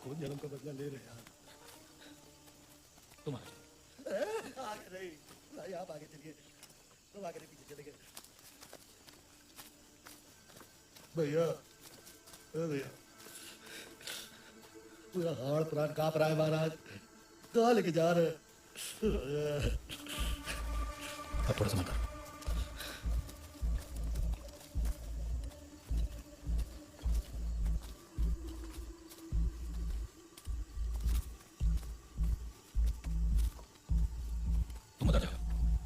कौन जन्म का बदला ले रहे हैं यार? तुम आ जाओ। आगे नहीं भाई, आप आगे चलिए, तुम आगे नहीं, पीछे चले गए। भैया भैया, पूरा हाड़ प्राण कांप रहा है महाराज, कहाँ लेके जा रहे हैं? अब थोड़ा समय कर। तुम उधर जाओ।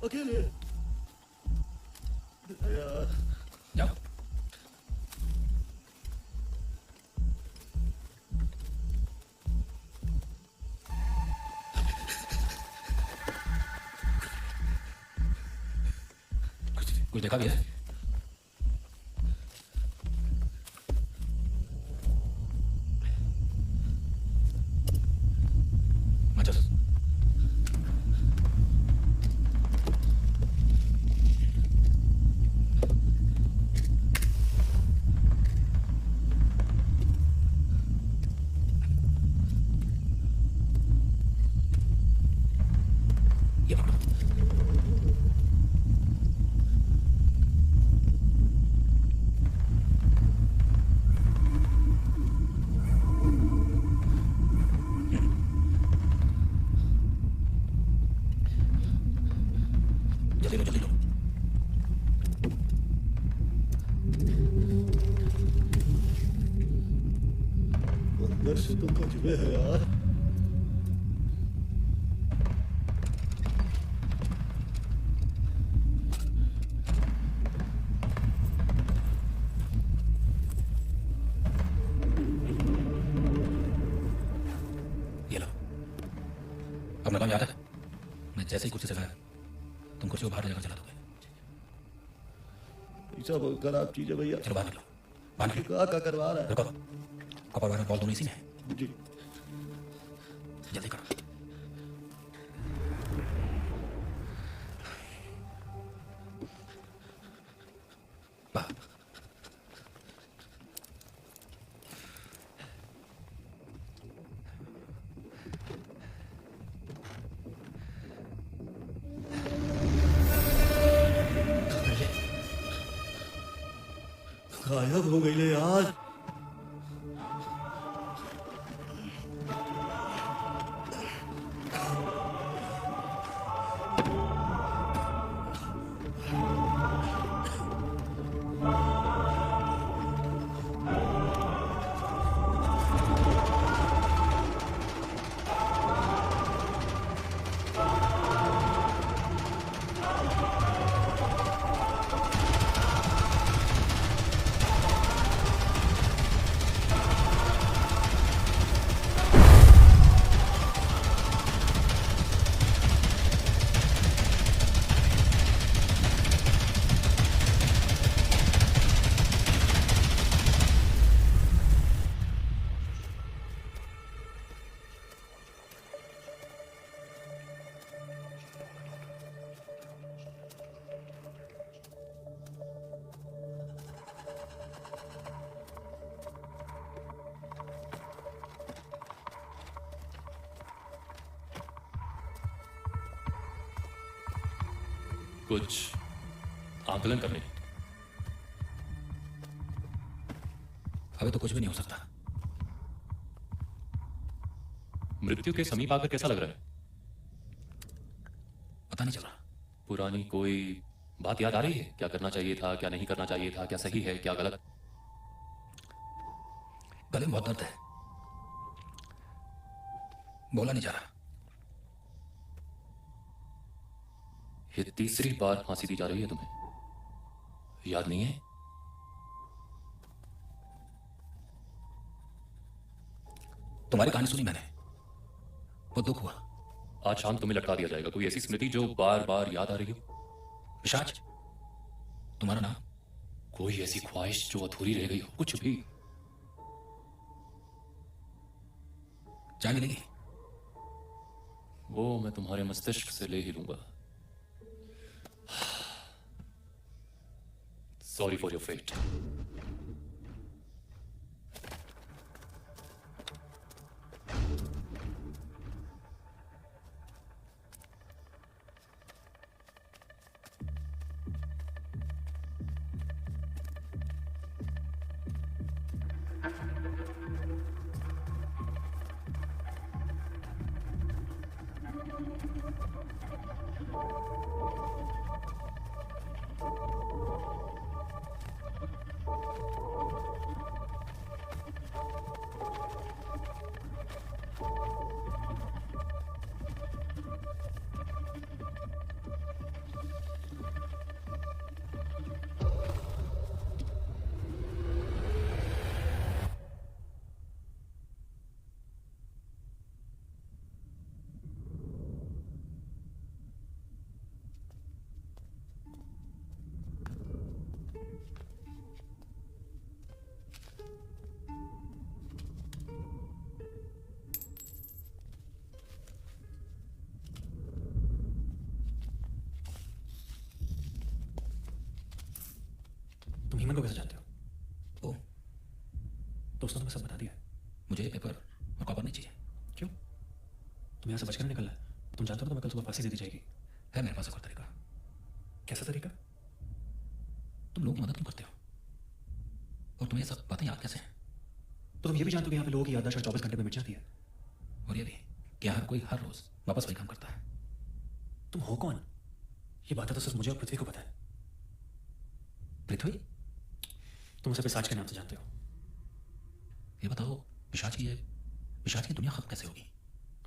अकेले जाओ। कुछ देखा भी है? अच्छा, ये पकड़ो। जल्दी लो, जल्दी लो। अंदर से तो कुछ भी है यार। ये लो। अपना काम याद है? मैं जैसे ही कुर्सी से लाया, तुम कुर्सी को बाहर ले जाकर चला दोगे। ऐसा बहुत खराब चीज है भैया। चलो बाहर निकलो, बाहर निकलो। क्या करवा रहा रुको। कॉपर वायर बॉल दोनों इसी में है। है जी? जल्दी करो। बाहर। गायब हो गई यार। कुछ आकलन करने। अभी तो कुछ भी नहीं हो सकता। मृत्यु के समीप आकर कैसा लग रहा है? पता नहीं चल रहा। पुरानी कोई बात याद आ रही है? क्या करना चाहिए था, क्या नहीं करना चाहिए था, क्या सही है, क्या गलत? गले में बहुत दर्द है, बोला नहीं जा रहा। ये तीसरी बार फांसी दी जा रही है तुम्हें, याद नहीं है? तुम्हारी कहानी सुनी मैंने, वो दुख हुआ। आज शाम तुम्हें लटका दिया जाएगा। कोई ऐसी स्मृति जो बार बार याद आ रही हो? पिशाच, तुम्हारा नाम? कोई ऐसी ख्वाहिश जो अधूरी रह गई हो, कुछ भी। चाय मिलेगी? वो मैं तुम्हारे मस्तिष्क से ले ही लूंगा। Sorry for your fate. He Man को कैसे जानते हो? ओ, तो उसने तुम्हें सब बता दिया है। मुझे ये पेपर और कॉपर नहीं चाहिए। क्यों? तुम्हें यहाँ से बचकर निकलना है। तुम जानते हो तुम्हें कल सुबह फांसी दे दी जाएगी। है मेरे पास एक और तरीका। कैसा तरीका? तुम लोगों की मदद क्यों करते हो? और तुम्हें ये सब बातें याद कैसे हैं? तो तुम ये भी जानते हो कि यहाँ पे लोगों की याददाश्त 24 घंटे में मिट जाती है। और ये भी कि हर कोई हर रोज वापस वही काम करता है। तुम हो कौन? ये बातें तो सिर्फ मुझे और पृथ्वी को पता है। पृथ्वी? तुम उसे पिशाच के नाम से जानते हो। ये बताओ, पिशाच की दुनिया खत्म कैसे होगी?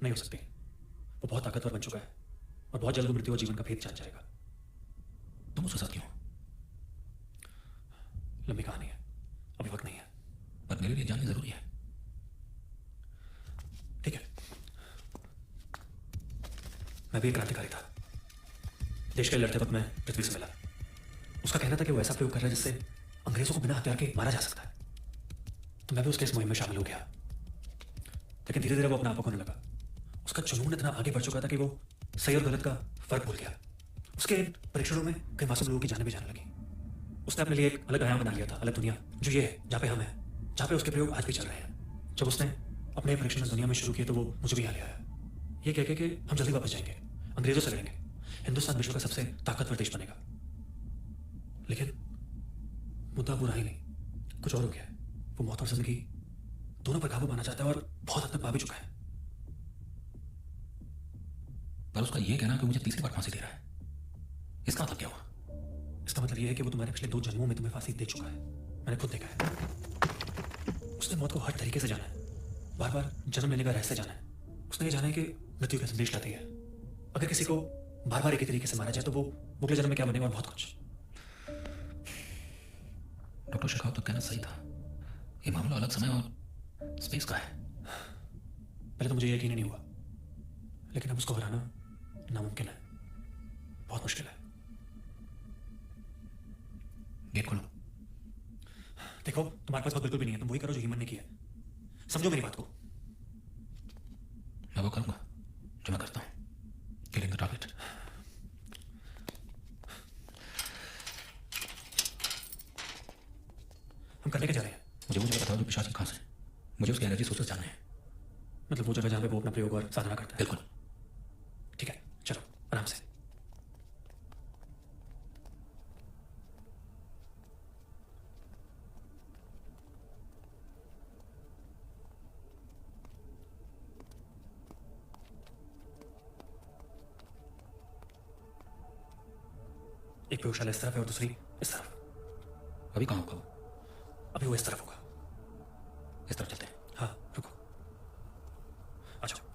नहीं हो सकती। वो बहुत ताकतवर बन चुका है और बहुत जल्द वो मृत्यु और जीवन का भेद जान जाएगा। तुम उसके साथ क्यों? लंबी कहानी है, अभी वक्त नहीं है। पर मेरे लिए जाननी जरूरी है। ठीक है। मैं भी एक क्रांतिकारी था। देश के लिए लड़ते वक्त मैं पृथ्वी से मिला। उसका कहना था कि वो ऐसा प्रयोग कर रहा है जिससे अंग्रेजों को बिना हथियार के मारा जा सकता है। तो मैं भी उसके इस मुहिम में शामिल हो गया। लेकिन धीरे धीरे वो अपना आप खोने लगा। उसका जुनून इतना आगे बढ़ चुका था कि वो सही और गलत का फर्क भूल गया। उसके परीक्षणों में कई मासूम लोगों की जानें भी जाने लगी। उसने अपने लिए एक अलग आयाम बना लिया था, अलग दुनिया, जो ये है जहाँ पे हम हैं, जहाँ पे उसके प्रयोग आज भी चल रहे हैं। जब उसने अपने परीक्षण दुनिया में शुरू किए तो वो मुझे भी यहाँ ले आया, ये कह के कि हम जल्दी वापस जाएंगे, अंग्रेजों से लड़ेंगे, हिंदुस्तान विश्व का सबसे ताकतवर देश बनेगा। लेकिन मुद्दा बुरा ही नहीं, कुछ और हो गया है। वो मौत और जिंदगी दोनों पर काबू पाना चाहता है और बहुत हद तक पा भी चुका है। पर उसका ये कहना कि मुझे तीसरी बार फांसी दे रहा है, इसका मतलब क्या हुआ? इसका मतलब ये है कि वो तुम्हारे पिछले 2 जन्मों में तुम्हें फांसी दे चुका है। मैंने खुद देखा है। उसने मौत को हर तरीके से जाना है, बार बार जन्म लेने का रहस्य जाना है। उसने ये जाना है कि मृत्यु का संदेश लाती है। अगर किसी को बार बार एक ही तरीके से मारा जाए तो वो अगले जन्म में क्या बनेगा और बहुत कुछ। डॉक्टर शेखावत तो कहना सही था। ये मामला अलग समय और स्पेस का है। पहले तो मुझे यकीन ही नहीं हुआ, लेकिन अब उसको हराना नामुमकिन है, बहुत मुश्किल है। गेट खोलो। देखो, तुम्हारे पास वक्त बिल्कुल भी नहीं है। तुम वही करो जो हीमन ने किया। समझो मेरी बात को। मैं वो करूंगा जो मैं करता हूं, किलिंग द टारगेट। हम करने के जा रहे हैं। मुझे वो जगह बताओ जो पिशाच की खास है। मुझे उसके एनर्जी सोर्सेस जानने हैं। मतलब वो जगह जहाँ पे वो अपना प्रयोग और साधना करता है। बिल्कुल। ठीक है, चलो आराम से। एक प्रयोगशाला इस तरफ है और दूसरी इस तरफ। अभी कहाँ होगा वो? अभी वो इस तरफ होगा। इस तरफ चलते हैं। हाँ, रुको, आ जाओ।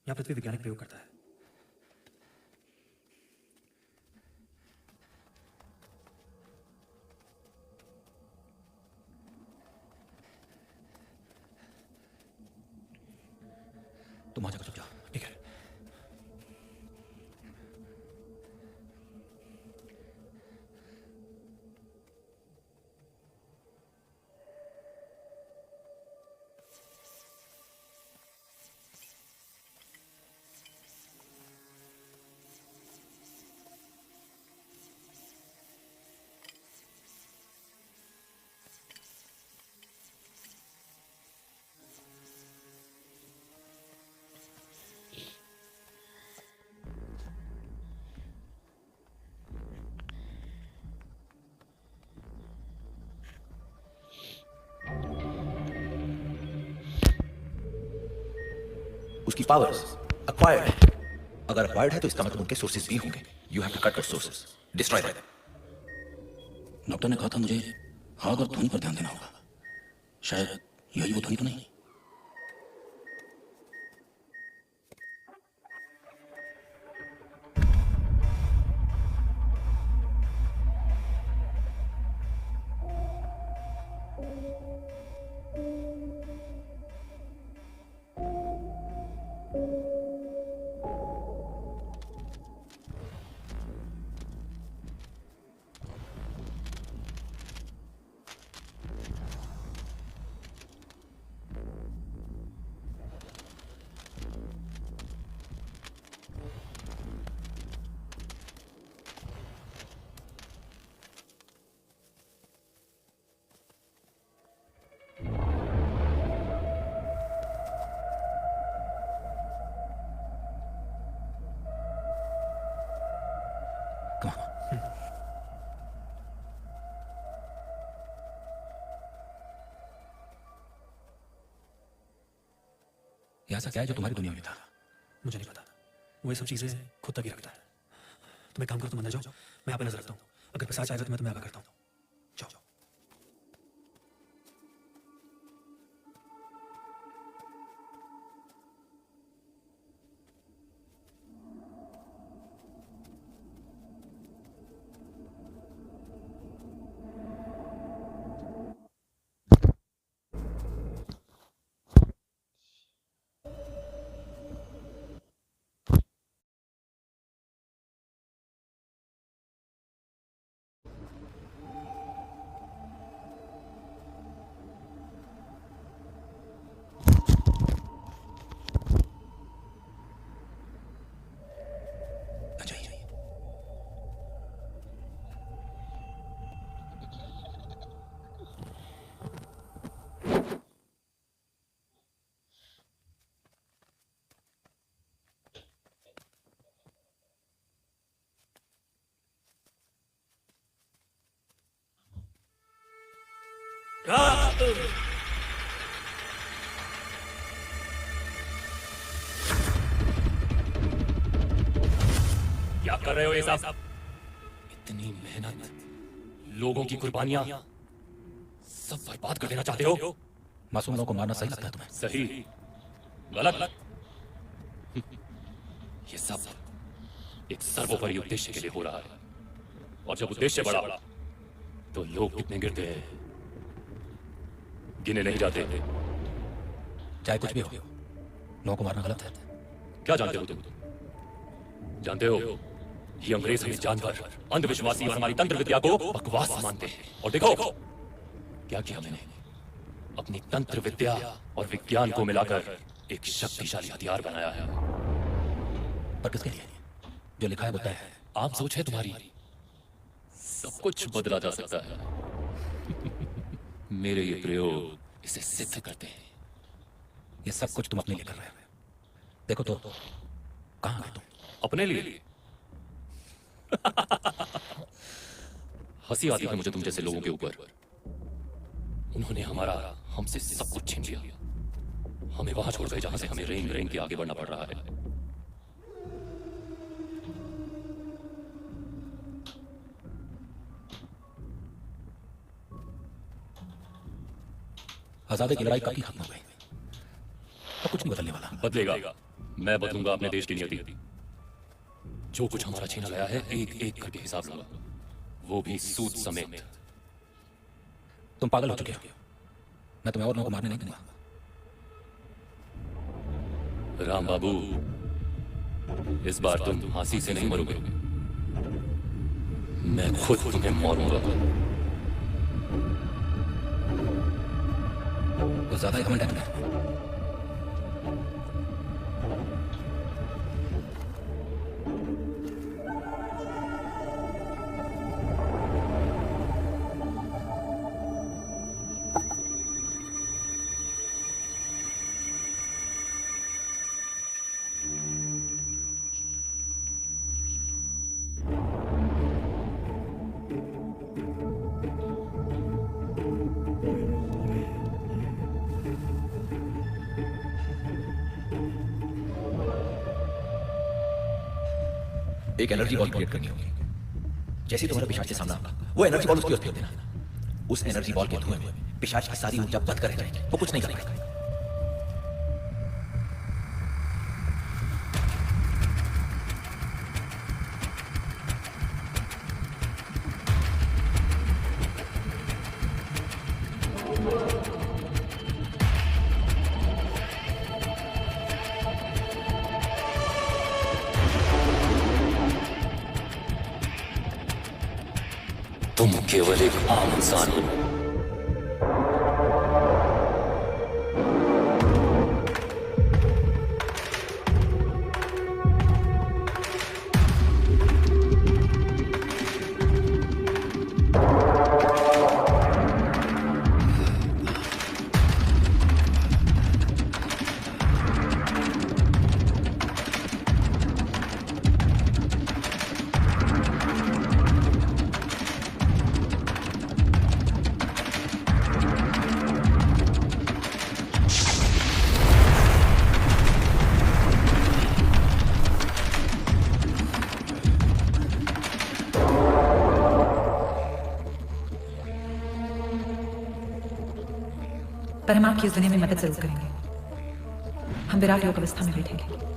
यहाँ पृथ्वी वैज्ञानिक प्रयोग करता है। तुम वहां जाकर चुप जाओ। ठीक है। उसकी पावर्स अक्वायर्ड है। अगर अक्वायर्ड है तो इसका मतलब उनके सोर्सेज भी होंगे। You have to cut those sources, destroy them. Doctor ने कहा था मुझे आग और ध्वनि पर ध्यान देना होगा। शायद यही वो ध्वनि तो नहीं। ये ऐसा क्या है जो तुम्हारी दुनिया में था? मुझे नहीं पता, वो ये सब चीजें खुद तक ही रखता है। तुम एक काम करो, तुम अंदर जाओ, मैं यहाँ पे नजर रखता हूँ। अगर पिशाच आएगा तो मैं तुम्हें आगाह करता हूँ। जाओ। क्या कर रहे हो ये सब? इतनी मेहनत, लोगों की कुर्बानियां सब बर्बाद कर देना चाहते हो? मासूम लोगों को मारना सही लगता है तुम्हें? सही, गलत। ये सब एक सर्वोपरि उद्देश्य के लिए हो रहा है, और जब उद्देश्य बड़ा तो लोग कितने गिरते हैं गिने नहीं जाते। चाहे कुछ भी हो, लोगों को मारना गलत है। क्या जानते हो तुम? जानते हो, ये अंग्रेज हमें जानकर अंधविश्वासी और हमारी तंत्र विद्या को बकवास मानते हैं। और देखो क्या किया मैंने, अपनी तंत्र विद्या और विज्ञान को मिलाकर एक शक्तिशाली हथियार बनाया है। पर किसके लिए? जो लिखा है वो तय है। आप सोच है तुम्हारी, सब कुछ बदला जा सकता है। मेरे ये प्रयोग इसे सिद्ध करते हैं। ये सब कुछ तुम अपने लिए कर रहे हो। देखो तो कहां गए तुम? अपने लिए? हंसी आती है मुझे तुम जैसे लोगों के ऊपर। उन्होंने हमसे सब कुछ छीन लिया। हमें वहां छोड़ गए जहां से हमें रेंग रेंग के आगे बढ़ना पड़ रहा है। आजादी की लड़ाई कब की खत्म हो गई? अब कुछ नहीं बदलने वाला। बदलेगा। मैं बदलूंगा अपने देश की नियति। जो कुछ हमारा छीना गया है एक एक करके हिसाब लूंगा, वो भी सूद समेत। तुम पागल हो चुके हो। मैं तुम्हें और लोगों को मारने नहीं दूंगा। राम बाबू, इस बार तुम फांसी से नहीं मरोगे, मैं खुद तुम्हें मारूंगा। कुछ ज्यादा ही घमंड है तुम्हें। एक एनर्जी बॉल क्रिएट करनी होगी। जैसे ही तुम्हारा पिशाच से सामना होगा, वो एनर्जी बॉल उसकी ओर फेंक देना। उस एनर्जी बॉल के धुएं में पिशाच की सारी ऊर्जा बंद कर जाएगी, वो कुछ नहीं कर पाएगा। तुम केवल एक आम इंसान हो। पर हम आपकी इस दुनिया में मदद जरूर करेंगे। हम विराट योग अवस्था में बैठेंगे।